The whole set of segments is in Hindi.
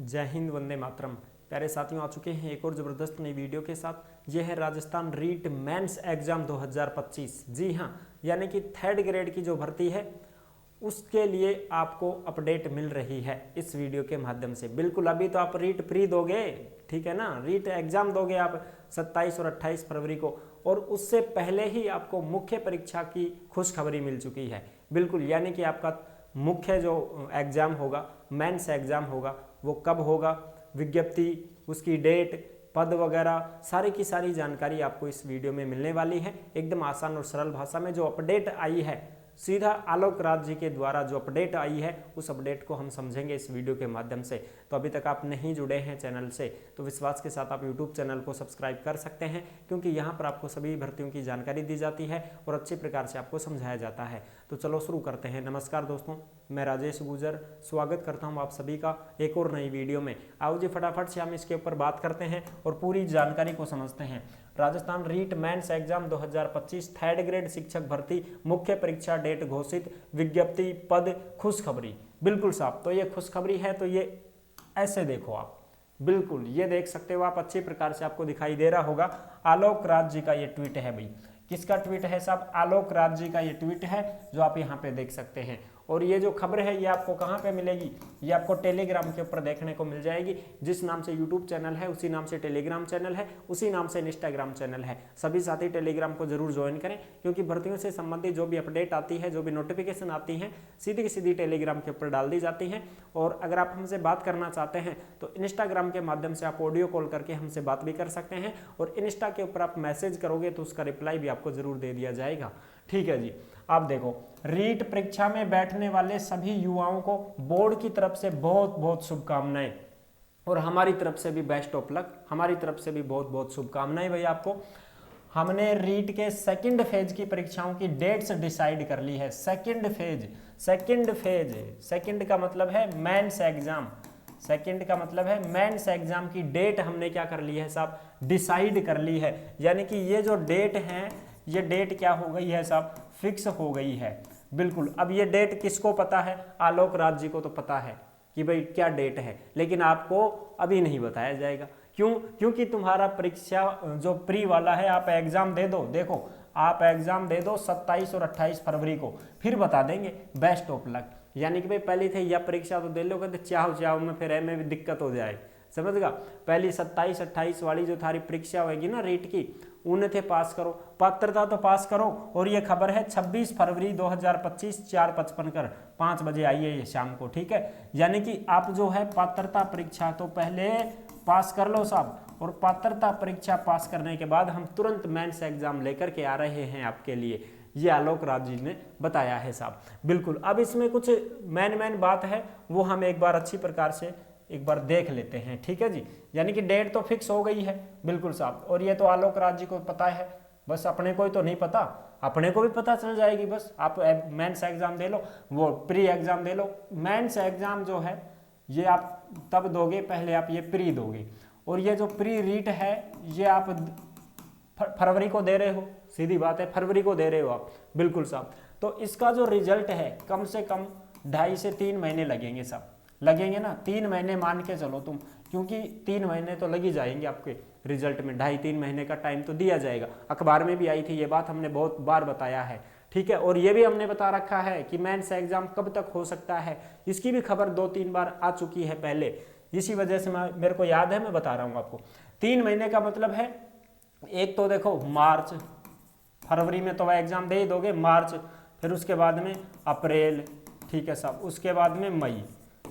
जय हिंद, वंदे मातरम। प्यारे साथियों, आ चुके हैं एक और ज़बरदस्त नई वीडियो के साथ। यह है राजस्थान रीट मेंस एग्ज़ाम 2025। जी हाँ, यानी कि थर्ड ग्रेड की जो भर्ती है उसके लिए आपको अपडेट मिल रही है इस वीडियो के माध्यम से। बिल्कुल, अभी तो आप रीट प्री दोगे, ठीक है ना, रीट एग्ज़ाम दोगे आप 27 और 28 फरवरी को, और उससे पहले ही आपको मुख्य परीक्षा की खुशखबरी मिल चुकी है। बिल्कुल, यानी कि आपका मुख्य जो एग्ज़ाम होगा, मेंस एग्ज़ाम होगा, वो कब होगा, विज्ञप्ति, उसकी डेट, पद वगैरह सारी की सारी जानकारी आपको इस वीडियो में मिलने वाली है। एकदम आसान और सरल भाषा में जो अपडेट आई है, सीधा आलोक राज जी के द्वारा जो अपडेट आई है, उस अपडेट को हम समझेंगे इस वीडियो के माध्यम से। तो अभी तक आप नहीं जुड़े हैं चैनल से तो विश्वास के साथ आप यूट्यूब चैनल को सब्सक्राइब कर सकते हैं, क्योंकि यहाँ पर आपको सभी भर्तियों की जानकारी दी जाती है और अच्छी प्रकार से आपको समझाया जाता है। तो चलो शुरू करते हैं। नमस्कार दोस्तों, मैं राजेश गुजर स्वागत करता हूँ आप सभी का एक और नई वीडियो में। आओ जी, फटाफट से हम इसके ऊपर बात करते हैं और पूरी जानकारी को समझते हैं। Rajasthan REET mains exam 2025 third grade शिक्षक भर्ती, मुख्य परीक्षा डेट घोषित, विज्ञप्ति, पद, खुशखबरी। बिल्कुल साहब, तो ये खुशखबरी है, तो ये ऐसे देखो आप, बिल्कुल ये देख सकते हो आप, अच्छी प्रकार से आपको दिखाई दे रहा होगा। आलोक राज जी का ये ट्वीट है भाई। किसका ट्वीट है साहब? आलोक राज जी का ये ट्वीट है, जो आप यहाँ पे देख सकते हैं। और ये जो खबर है ये आपको कहाँ पे मिलेगी? ये आपको टेलीग्राम के ऊपर देखने को मिल जाएगी। जिस नाम से यूट्यूब चैनल है उसी नाम से टेलीग्राम चैनल है, उसी नाम से इंस्टाग्राम चैनल है। सभी साथी टेलीग्राम को जरूर ज्वाइन करें, क्योंकि भर्तियों से संबंधित जो भी अपडेट आती है, जो भी नोटिफिकेशन आती है, सीधी की सीधी टेलीग्राम के ऊपर डाल दी जाती है। और अगर आप हमसे बात करना चाहते हैं तो इंस्टाग्राम के माध्यम से आप ऑडियो कॉल करके हमसे बात भी कर सकते हैं, और इंस्टा के ऊपर आप मैसेज करोगे तो उसका रिप्लाई भी आपको जरूर दे दिया जाएगा। ठीक है जी। आप देखो, रीट परीक्षा में बैठने वाले सभी युवाओं को बोर्ड की तरफ से बहुत बहुत शुभकामनाएं, और हमारी तरफ से भी बेस्ट ऑफ लक, हमारी तरफ से भी बहुत बहुत शुभकामनाएं भाई आपको। हमने रीट के सेकंड फेज की परीक्षाओं की डेट्स डिसाइड कर ली है। सेकंड फेज, सेकंड का मतलब है मेंस एग्जाम, सेकंड का मतलब है मेंस एग्जाम की डेट हमने क्या कर ली है साहब? डिसाइड कर ली है। यानी कि ये जो डेट है, ये डेट क्या हो गई है साहब? फिक्स हो गई है। बिल्कुल, अब ये डेट किसको पता है? आलोक राज जी को तो पता है कि भाई क्या डेट है, लेकिन आपको अभी नहीं बताया जाएगा। क्यों? क्योंकि तुम्हारा परीक्षा जो प्री वाला है, आप एग्जाम दे दो। देखो, आप एग्जाम दे दो 27 और 28 फरवरी को, फिर बता देंगे। Best of luck. यानी कि भाई पहली थे या परीक्षा तो दे लो, कहते चाहो में फिर में भी दिक्कत हो जाए, समझ गा। पहली 27-28 वाली जो थारी परीक्षा होगी ना रीट की, उन्हें थे पास करो, पात्रता तो पास करो। और ये खबर है 26 फरवरी 2025 4:55 कर 5 बजे आई है ये शाम को, ठीक है। यानी कि आप जो है पात्रता परीक्षा तो पहले पास कर लो साहब, और पात्रता परीक्षा पास करने के बाद हम तुरंत मेंस एग्जाम लेकर के आ रहे हैं आपके लिए। ये आलोक राज जी ने बताया है साहब। बिल्कुल, अब इसमें कुछ मेन बात है, वो हम एक बार अच्छी प्रकार से एक बार देख लेते हैं, ठीक है जी। यानी कि डेट तो फिक्स हो गई है, बिल्कुल साहब, और ये तो आलोक राज जी को पता है, बस अपने को ही तो नहीं पता, अपने को भी पता चल जाएगी। बस आप मेंस एग्जाम दे लो, वो प्री एग्जाम दे लो। मेंस एग्जाम जो है ये आप तब दोगे, पहले आप ये प्री दोगे, और ये जो प्री रीट है ये आप फरवरी को दे रहे हो, सीधी बात है, फरवरी को दे रहे हो आप, बिल्कुल साहब। तो इसका जो रिजल्ट है, कम से कम 2.5 से 3 महीने लगेंगे साहब, लगेंगे ना। 3 महीने मान के चलो तुम, क्योंकि 3 महीने तो लग ही जाएंगे आपके रिजल्ट में, 2.5-3 महीने का टाइम तो दिया जाएगा। अखबार में भी आई थी ये बात, हमने बहुत बार बताया है, ठीक है। और ये भी हमने बता रखा है कि मेंस एग्जाम कब तक हो सकता है, इसकी भी खबर 2-3 बार आ चुकी है पहले। इसी वजह से मेरे को याद है, मैं बता रहा हूँ आपको। 3 महीने का मतलब है, एक तो देखो मार्च, फरवरी में तो वह एग्जाम दे ही दोगे, मार्च, फिर उसके बाद में अप्रैल, ठीक है साहब, उसके बाद में मई।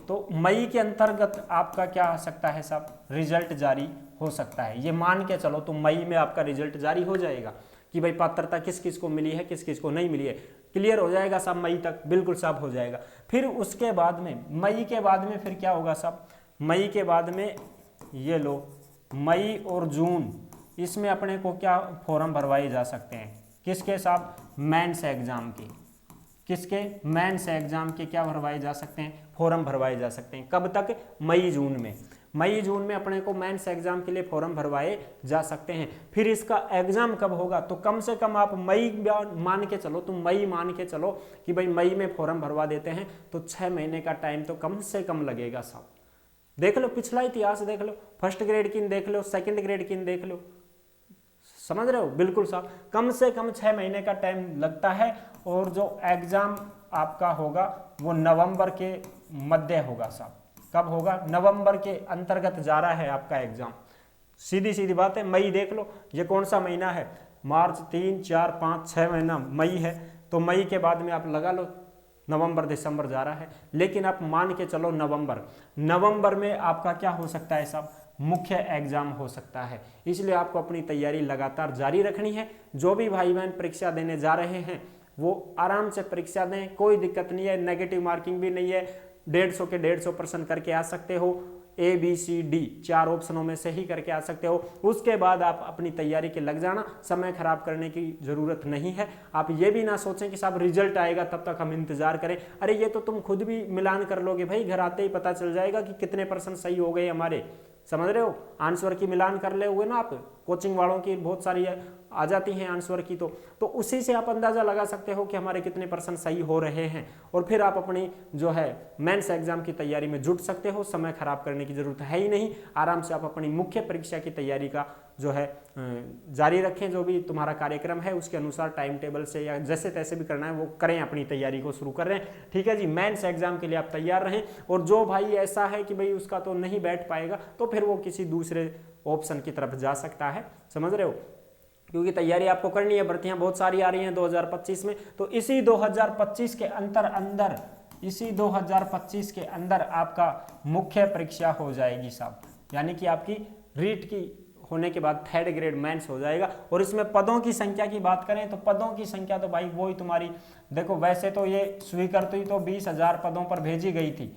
तो मई के अंतर्गत आपका क्या आ सकता है साहब? रिजल्ट जारी हो सकता है। ये मान के चलो तो मई में आपका रिजल्ट जारी हो जाएगा कि भाई पात्रता किस किस को मिली है, किस किस को नहीं मिली है, क्लियर हो जाएगा साहब मई तक, बिल्कुल साहब हो जाएगा। फिर उसके बाद में, मई के बाद में फिर क्या होगा साहब? मई के बाद में ये लो, मई और जून, इसमें अपने को क्या फॉर्म भरवाए जा सकते हैं? किसके साहब? मेंस एग्जाम के। किसके? मेंस एग्जाम के क्या भरवाए जा सकते हैं? फॉर्म भरवाए जा सकते हैं। कब तक? मई जून में। मई जून में अपने को मेंस एग्जाम के लिए फॉर्म भरवाए जा सकते हैं। फिर इसका एग्जाम कब होगा? तो कम से कम आप मई मान के चलो, तुम मई मान के चलो कि भाई मई में फॉर्म भरवा देते हैं तो 6 महीने का टाइम तो कम से कम लगेगा साहब, देख लो, पिछला इतिहास देख लो, फर्स्ट ग्रेड की देख लो, सेकंड ग्रेड की देख लो, समझ रहे हो, बिल्कुल साहब। कम से कम 6 महीने का टाइम लगता है और जो एग्जाम आपका होगा वो नवंबर के मध्य होगा साहब। कब होगा? नवंबर के अंतर्गत जा रहा है आपका एग्जाम, सीधी सीधी बात है। मई देख लो, ये कौन सा महीना है? मार्च, 3, 4, 5, 6 महीना मई है, तो मई के बाद में आप लगा लो नवंबर दिसंबर जा रहा है। लेकिन आप मान के चलो नवंबर में आपका क्या हो सकता है साहब? मुख्य एग्जाम हो सकता है। इसलिए आपको अपनी तैयारी लगातार जारी रखनी है। जो भी भाई बहन परीक्षा देने जा रहे हैं वो आराम से परीक्षा दें, कोई दिक्कत नहीं है, नेगेटिव मार्किंग भी नहीं है, 150 के 150% करके आ सकते हो, ABCD 4 ऑप्शनों में से ही करके आ सकते हो। उसके बाद आप अपनी तैयारी के लग जाना, समय खराब करने की जरूरत नहीं है। आप ये भी ना सोचें कि साहब रिजल्ट आएगा तब तक हम इंतजार करें। अरे ये तो तुम खुद भी मिलान कर लोगे भाई, घर आते ही पता चल जाएगा कि कितने % सही हो गए हमारे, समझ रहे हो। आंसर की मिलान कर ले हुए ना आप, कोचिंग वालों की बहुत सारी आ जाती हैं आंसर की, तो उसी से आप अंदाजा लगा सकते हो कि हमारे कितने % सही हो रहे हैं। और फिर आप अपनी जो है मेंस एग्जाम की तैयारी में जुट सकते हो। समय खराब करने की जरूरत है ही नहीं, आराम से आप अपनी मुख्य परीक्षा की तैयारी का जो है जारी रखें। जो भी तुम्हारा कार्यक्रम है उसके अनुसार टाइम टेबल से या जैसे तैसे भी करना है वो करें, अपनी तैयारी को शुरू करें, ठीक है जी। मेंस एग्जाम के लिए आप तैयार रहें। और जो भाई ऐसा है कि भाई उसका तो नहीं बैठ पाएगा, तो फिर वो किसी दूसरे ऑप्शन की तरफ जा सकता है, समझ रहे हो। क्योंकि तैयारी आपको करनी है, भर्तियां बहुत सारी आ रही हैं 2025 में, तो इसी 2025 के अंदर आपका मुख्य परीक्षा हो जाएगी साहब। यानी कि आपकी रीट की होने के बाद 3rd ग्रेड मेंस हो जाएगा। और इसमें पदों की संख्या की बात करें तो पदों की संख्या तो भाई वही तुम्हारी, देखो वैसे तो ये स्वीकृति तो 20,000 पदों पर भेजी गई थी,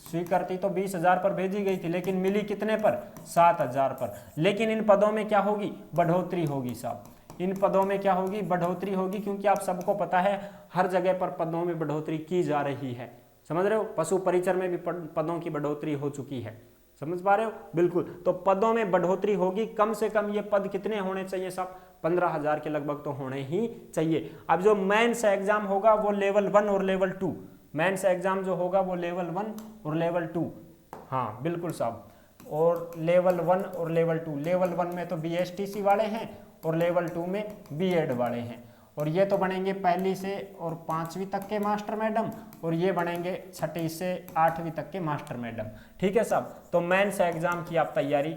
स्वीकृति तो 20,000 पर भेजी गई थी, लेकिन मिली कितने पर? 7,000 पर। लेकिन इन पदों में क्या होगी? बढ़ोतरी होगी साहब। इन पदों में क्या होगी? बढ़ोतरी होगी, क्योंकि आप सबको पता है हर जगह पर पदों में बढ़ोतरी की जा रही है, समझ रहे हो। पशु परिचर में भी पदों की बढ़ोतरी हो चुकी है, समझ पा रहे हो, बिल्कुल। तो पदों में बढ़ोतरी होगी। कम से कम ये पद कितने होने चाहिए साहब? 15,000 के लगभग तो होने ही चाहिए। अब जो मेंस एग्जाम होगा वो लेवल 1 और लेवल 2, मेंस एग्जाम जो होगा वो लेवल 1 और लेवल 2, हाँ बिल्कुल साहब। और लेवल 1 और लेवल 2, लेवल 1 में तो BSTC वाले हैं और लेवल 2 में B.Ed वाले हैं। और ये तो बनेंगे 1ली से और 5वीं तक के मास्टर मैडम, और ये बनेंगे 6ठी से 8वीं तक के मास्टर मैडम, ठीक है साहब। तो मेंस एग्जाम की आप तैयारी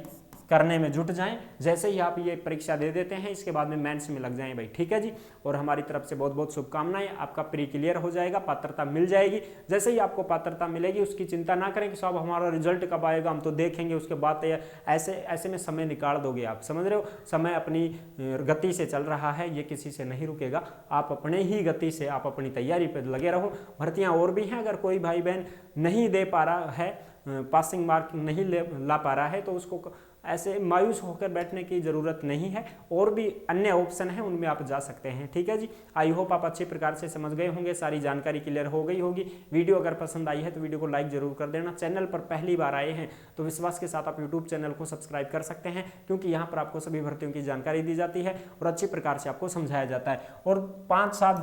करने में जुट जाएं। जैसे ही आप ये परीक्षा दे देते हैं इसके बाद में मेंस में लग जाएं भाई, ठीक है जी। और हमारी तरफ से बहुत बहुत शुभकामनाएं, आपका प्री क्लियर हो जाएगा, पात्रता मिल जाएगी। जैसे ही आपको पात्रता मिलेगी उसकी चिंता ना करें कि साहब हमारा रिजल्ट कब आएगा, हम तो देखेंगे उसके बाद। ऐसे में समय निकाल दोगे आप, समझ रहे हो। समय अपनी गति से चल रहा है, ये किसी से नहीं रुकेगा। आप अपने ही गति से आप अपनी तैयारी पर लगे रहो। भर्तियाँ और भी हैं, अगर कोई भाई बहन नहीं दे पा रहा है, पासिंग मार्क नहीं ला पा रहा है, तो उसको ऐसे मायूस होकर बैठने की ज़रूरत नहीं है। और भी अन्य ऑप्शन हैं, उनमें आप जा सकते हैं, ठीक है जी। आई होप आप अच्छे प्रकार से समझ गए होंगे, सारी जानकारी क्लियर हो गई होगी। वीडियो अगर पसंद आई है तो वीडियो को लाइक जरूर कर देना। चैनल पर पहली बार आए हैं तो विश्वास के साथ आप यूट्यूब चैनल को सब्सक्राइब कर सकते हैं, क्योंकि यहाँ पर आपको सभी भर्तियों की जानकारी दी जाती है और अच्छी प्रकार से आपको समझाया जाता है। और 5-7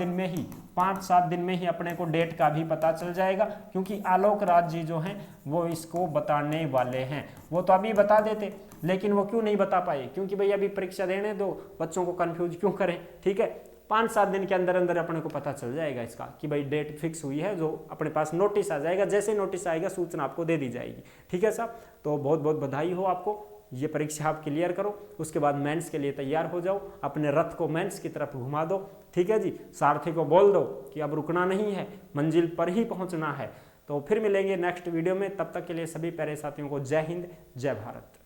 दिन में ही अपने को डेट का भी पता चल जाएगा, क्योंकि आलोक राज जी जो हैं वो इसको बताने वाले हैं। वो तो अभी बता देते, लेकिन वो क्यों नहीं बता पाए? क्योंकि भाई अभी परीक्षा देने दो, बच्चों को कंफ्यूज क्यों करें, ठीक है। 5-7 दिन के अंदर अंदर अपने को पता चल जाएगा इसका कि भाई डेट फिक्स हुई है, जो अपने पास नोटिस आ जाएगा। जैसे नोटिस आएगा सूचना आपको दे दी जाएगी, ठीक है साहब। तो बहुत बहुत बधाई हो आपको, ये परीक्षा आप क्लियर करो, उसके बाद मेंस के लिए तैयार हो जाओ, अपने रथ को मेंस की तरफ घुमा दो, ठीक है जी। सारथी को बोल दो कि अब रुकना नहीं है, मंजिल पर ही पहुंचना है। तो फिर मिलेंगे नेक्स्ट वीडियो में, तब तक के लिए सभी प्यारे साथियों को जय हिंद, जय भारत।